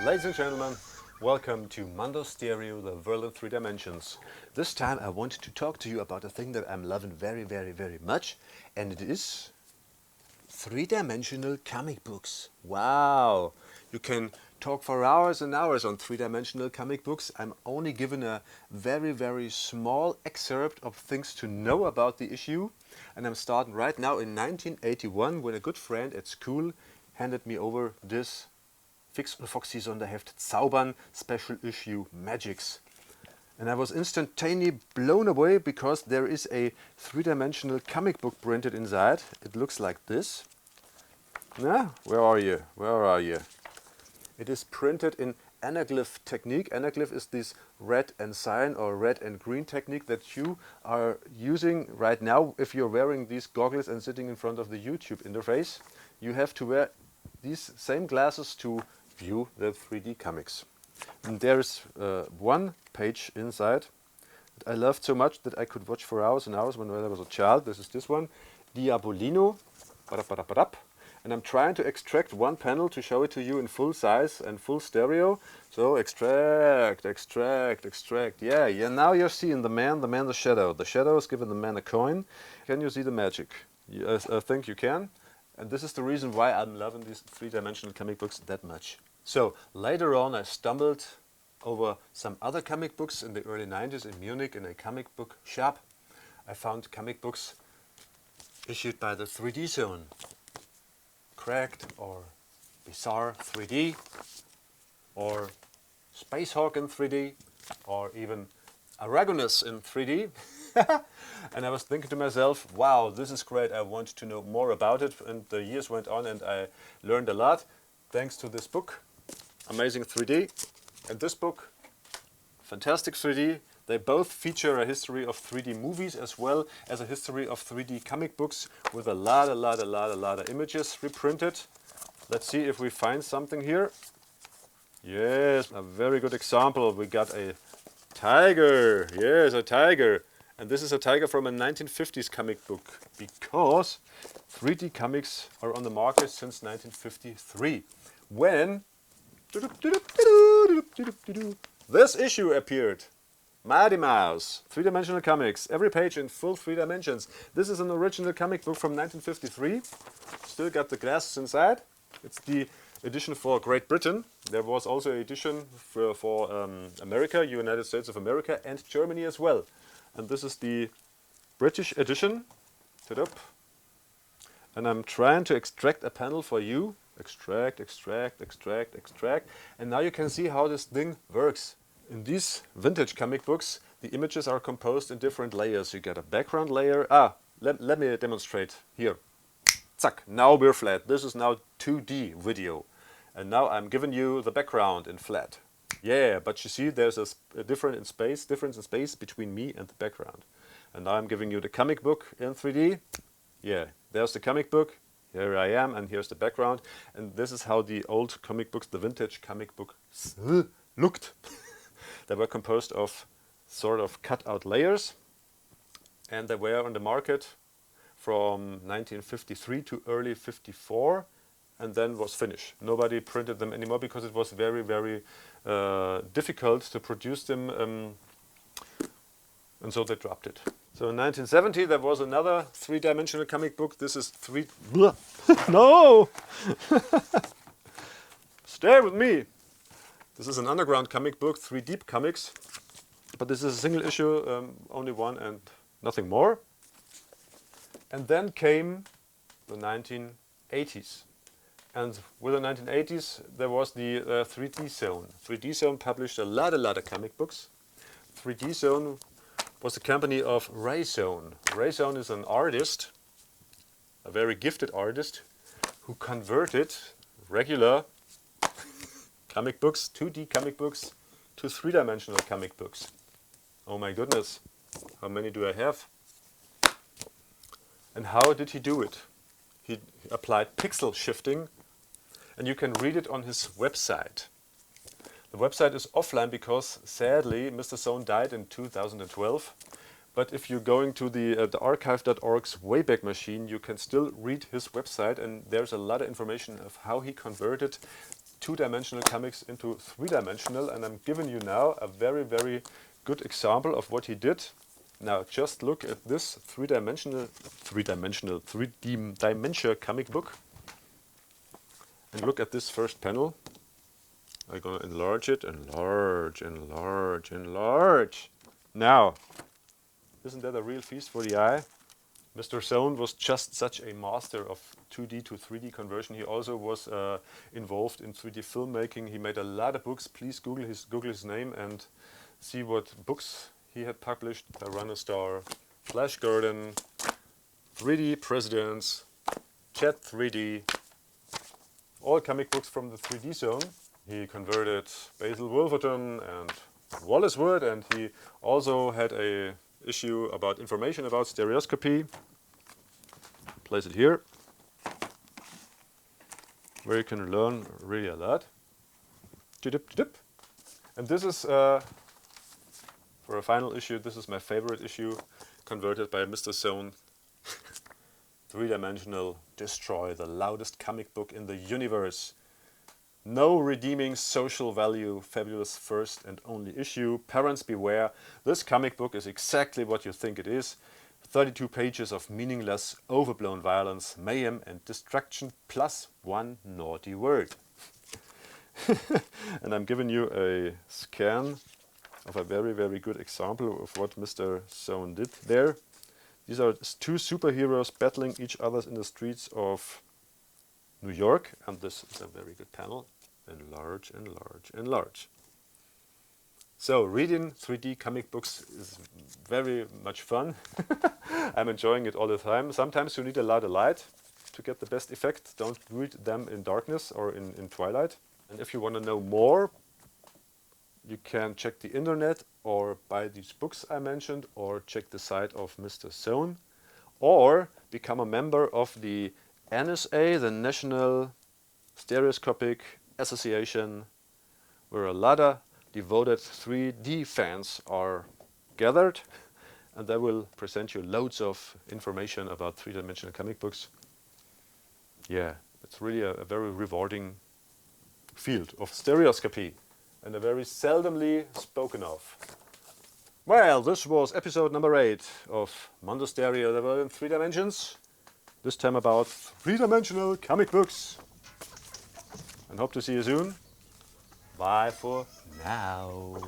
Ladies and gentlemen, welcome to Mando Stereo, the world in 3 dimensions. This time I want to talk to you about a thing that I'm loving very much, and it is 3-dimensional comic books. Wow! You can talk for hours and hours on 3-dimensional comic books. I'm only given a very small excerpt of things to know about the issue, and I'm starting right now in 1981 when a good friend at school handed me over this Fix und Foxy Sonderheft Zaubern Special Issue Magics. And I was instantaneously blown away because there is a 3-dimensional comic book printed inside. It looks like this. Nah, where are you? Where are you? It is printed in anaglyph technique. Anaglyph is this red and cyan or red and green technique that you are using right now if you're wearing these goggles and sitting in front of the YouTube interface. You have to wear these same glasses to view the 3D comics. And there's one page inside that I loved so much that I could watch for hours and hours when I was a child. This is this one, Diabolino. And I'm trying to extract one panel to show it to you in full size and full stereo. So extract. Yeah, now you're seeing the man, the shadow. The shadow is giving the man a coin. Can you see the magic? Yes, I think you can. And this is the reason why I'm loving these 3-dimensional comic books that much. So later on I stumbled over some other comic books in the early 90s in Munich in a comic book shop. I found comic books issued by the 3D Zone. Cracked or Bizarre 3D or Space Hawk in 3D or even Aragonus in 3D. And I was thinking to myself, wow, this is great, I want to know more about it. And the years went on and I learned a lot thanks to this book, Amazing 3D. And this book, Fantastic 3D. They both feature a history of 3D movies as well as a history of 3D comic books with a lot of images reprinted. Let's see if we find something here. Yes, a very good example. We got a tiger. Yes, a tiger. And this is a tiger from a 1950s comic book because 3D comics are on the market since 1953 when this issue appeared. Mighty Mouse, 3-dimensional comics, every page in full 3 dimensions. This is an original comic book from 1953. Still got the glasses inside. It's the edition for Great Britain. There was also an edition for America, United States of America, and Germany as well. And this is the British edition. And I'm trying to extract a panel for you. Extract. And now you can see how this thing works. In these vintage comic books, the images are composed in different layers. You get a background layer. Let me demonstrate here. Zack, now we're flat. This is now 2D video. And now I'm giving you the background in flat. Yeah, but you see there's a difference in space between me and the background. And now I'm giving you the comic book in 3D. Yeah, there's the comic book. Here I am, and here's the background. And this is how the old comic books, the vintage comic books, looked. They were composed of sort of cut-out layers. And they were on the market from 1953 to early 54. And then was finished. Nobody printed them anymore because it was very difficult to produce them, and so they dropped it. So in 1970 there was another 3-dimensional comic book. This is no! Stay with me! This is an underground comic book, 3 Deep Comics, but this is a single issue, only one and nothing more. And then came the 1980s. And with the 1980s, there was the 3D Zone. 3D Zone published a lot of comic books. 3D Zone was the company of Ray Zone. Ray Zone is an artist, a very gifted artist, who converted regular comic books, 2D comic books, to 3-dimensional comic books. Oh my goodness, how many do I have? And how did he do it? He applied pixel shifting. And you can read it on his website. The website is offline because, sadly, Mr. Zone died in 2012. But if you're going to the archive.org's Wayback Machine, you can still read his website, and there's a lot of information of how he converted two-dimensional comics into three-dimensional, and I'm giving you now a very, very good example of what he did. Now just look at this three-dimensional comic book, and look at this first panel. I'm gonna enlarge it, enlarge, enlarge, enlarge. Now, isn't that a real feast for the eye? Mr. Sohn was just such a master of 2D to 3D conversion. He also was involved in 3D filmmaking. He made a lot of books. Please Google his name and see what books he had published. Piranha Star, Flash Garden, 3D Presidents, Jet 3D, all comic books from the 3D zone. He converted Basil Wolverton and Wallace Wood, and he also had a issue about information about stereoscopy. Place it here, where you can learn really a lot. And this is, for a final issue, this is my favorite issue, converted by Mr. Sohn. Three-dimensional, destroy the loudest comic book in the universe. No redeeming social value, fabulous first and only issue. Parents beware, this comic book is exactly what you think it is. 32 pages of meaningless, overblown violence, mayhem and destruction, plus one naughty word. And I'm giving you a scan of a very, very good example of what Mr. Sohn did there. These are two superheroes battling each other in the streets of New York, and this is a very good panel. Enlarge, enlarge, enlarge. So reading 3D comic books is very much fun. I'm enjoying it all the time. Sometimes you need a lot of light to get the best effect. Don't read them in darkness or in twilight. And if you want to know more, you can check the internet or buy these books I mentioned, or check the site of Mr. Sohn, or become a member of the NSA, the National Stereoscopic Association, where a lot of devoted 3D fans are gathered, and they will present you loads of information about three-dimensional comic books. Yeah, it's really a very rewarding field of stereoscopy, and a very seldomly spoken of. Well, this was episode number 8 of Mondo Stereo, the world in 3 dimensions. This time about three-dimensional comic books. And hope to see you soon. Bye for now.